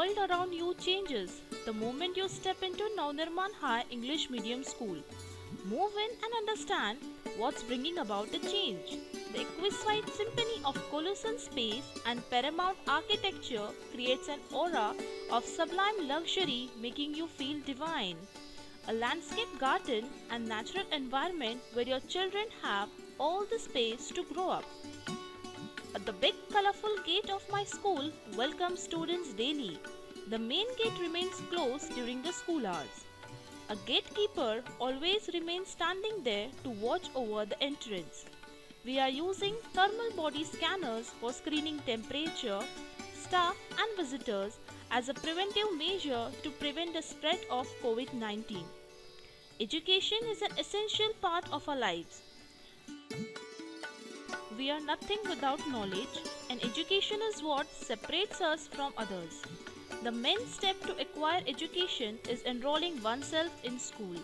world around you changes the moment you step into Navnirman High English Medium School. Move in and understand what's bringing about the change. The exquisite symphony of colossal space and paramount architecture creates an aura of sublime luxury, making you feel divine. A landscape garden and natural environment where your children have all the space to grow up. The big colorful gate of my school welcomes students daily. The main gate remains closed during the school hours. A gatekeeper always remains standing there to watch over the entrance. We are using thermal body scanners for screening temperature, staff and visitors as a preventive measure to prevent the spread of COVID-19. Education is an essential part of our lives. We are nothing without knowledge, and education is what separates us from others. The main step to acquire education is enrolling oneself in school.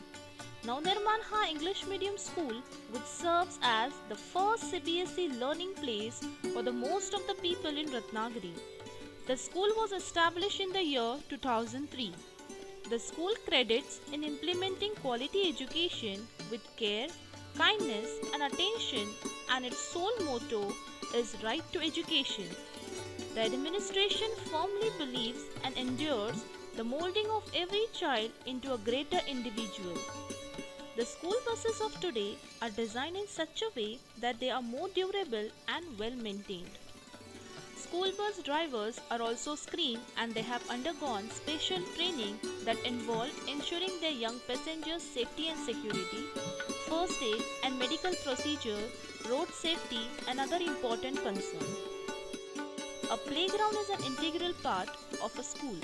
Navnirman High English Medium School, which serves as the first CBSE learning place for the most of the people in Ratnagiri. The school was established in the year 2003. The school credits in implementing quality education with care, kindness and attention, and its sole motto is right to education. The administration firmly believes and endures the molding of every child into a greater individual. The school buses of today are designed in such a way that they are more durable and well maintained. School bus drivers are also screened and they have undergone special training that involve ensuring their young passengers' safety and security, first aid and medical procedure, road safety and other important concerns. A playground is an integral part of a school.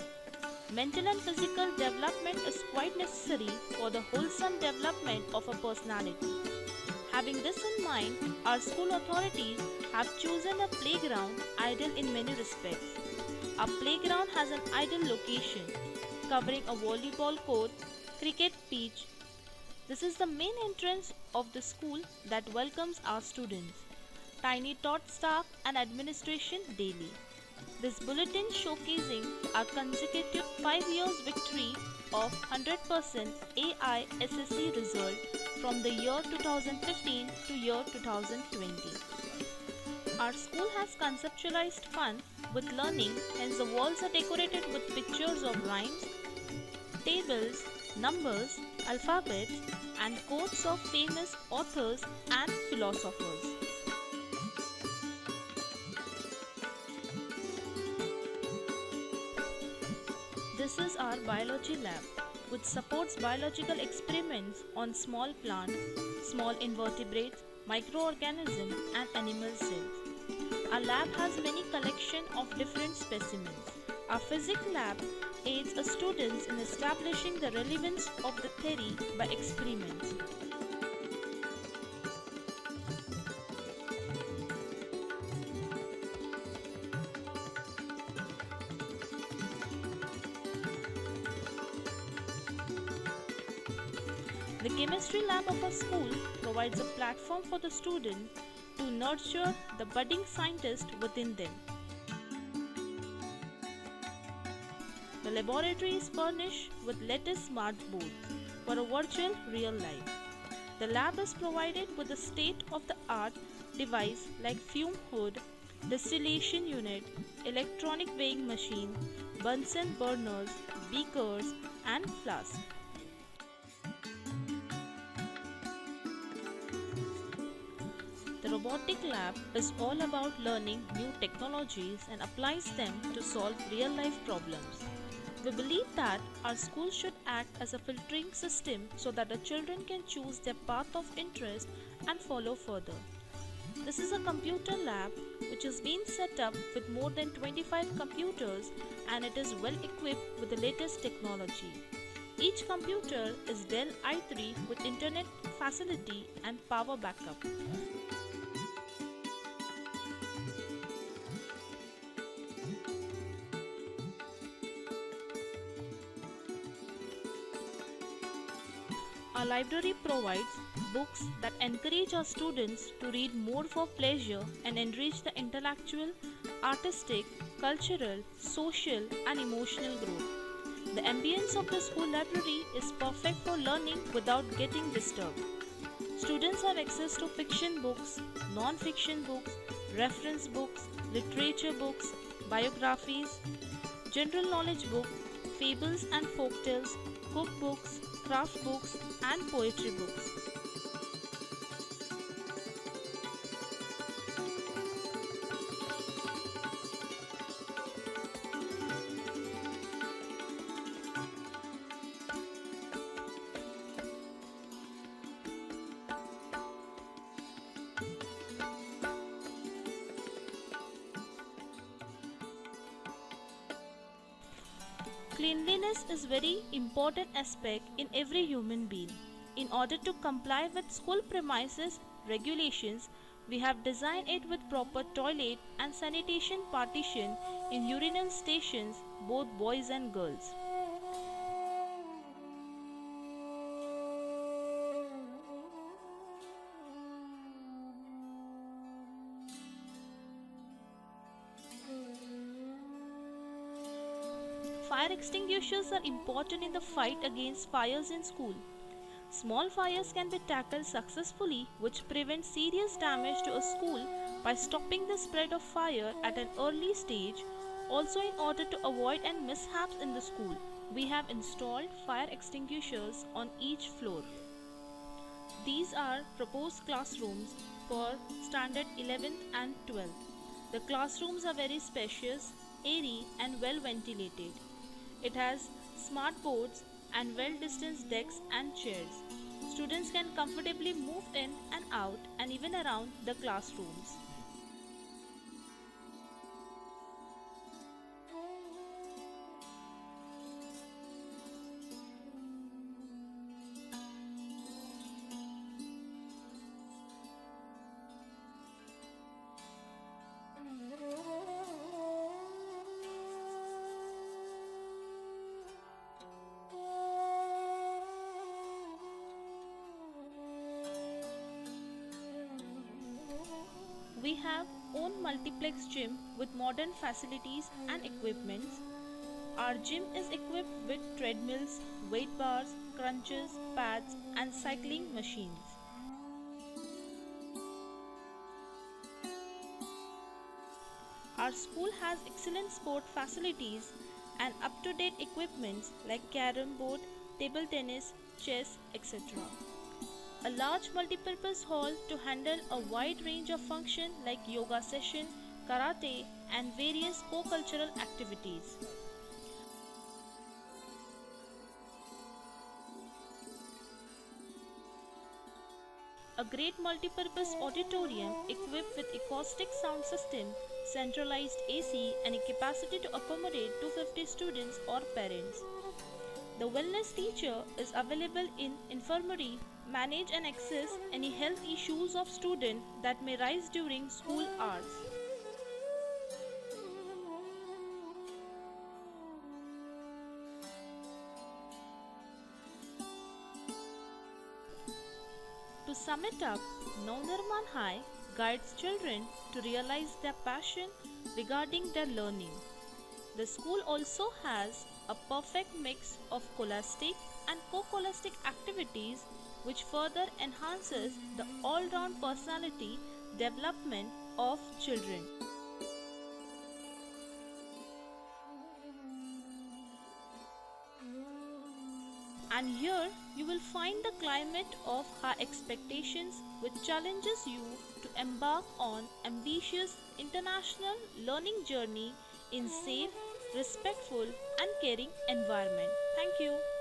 Mental and physical development is quite necessary for the wholesome development of a personality. Having this in mind, our school authorities have chosen a playground ideal in many respects. Our playground has an ideal location, covering a volleyball court, cricket pitch. This is the main entrance of the school that welcomes our students, tiny tot staff and administration daily. This bulletin showcasing our consecutive 5 years victory of 100% AI SSC result from the year 2015 to year 2020. Our school has conceptualized fun with learning, hence the walls are decorated with pictures of rhymes, tables, numbers, alphabets and quotes of famous authors and philosophers. This is our biology lab, which supports biological experiments on small plants, small invertebrates, microorganisms and animal cells. Our lab has many collection of different specimens. Our physics lab aids the students in establishing the relevance of the theory by experiments. The chemistry lab of our school provides a platform for the student to nurture the budding scientist within them. The laboratory is furnished with latest smart boards for a virtual real life. The lab is provided with a state-of-the-art device like fume hood, distillation unit, electronic weighing machine, Bunsen burners, beakers and flasks. The robotic lab is all about learning new technologies and applies them to solve real-life problems. We believe that our school should act as a filtering system so that the children can choose their path of interest and follow further. This is a computer lab which has been set up with more than 25 computers and it is well equipped with the latest technology. Each computer is Dell i3 with internet facility and power backup. Our library provides books that encourage our students to read more for pleasure and enrich the intellectual, artistic, cultural, social, and emotional growth. The ambience of the school library is perfect for learning without getting disturbed. Students have access to fiction books, non fiction books, reference books, literature books, biographies, general knowledge books, fables and folktales, cookbooks, craft books, and poetry books. Cleanliness is very important aspect in every human being. In order to comply with school premises regulations, we have designed it with proper toilet and sanitation partition in urinal stations, both boys and girls. Fire extinguishers are important in the fight against fires in school. Small fires can be tackled successfully, which prevents serious damage to a school by stopping the spread of fire at an early stage. Also, in order to avoid any mishaps in the school, we have installed fire extinguishers on each floor. These are proposed classrooms for standard 11th and 12th. The classrooms are very spacious, airy, and well ventilated. It has smart boards and well-distanced desks and chairs. Students can comfortably move in and out and even around the classrooms. We have own multiplex gym with modern facilities and equipments. Our gym is equipped with treadmills, weight bars, crunches, pads, and cycling machines. Our school has excellent sport facilities and up-to-date equipments like carom board, table tennis, chess, etc. A large multipurpose hall to handle a wide range of functions like yoga session, karate, and various co-cultural activities. A great multipurpose auditorium equipped with acoustic sound system, centralized AC, and a capacity to accommodate 250 students or parents. The wellness teacher is available in infirmary, manage and access any health issues of student that may rise during school hours. To sum it up, Naunirman High guides children to realize their passion regarding their learning. The school also has a perfect mix of scholastic and co-scholastic activities which further enhances the all-round personality development of children. And here you will find the climate of high expectations which challenges you to embark on ambitious international learning journey in safe, respectful and caring environment. Thank you.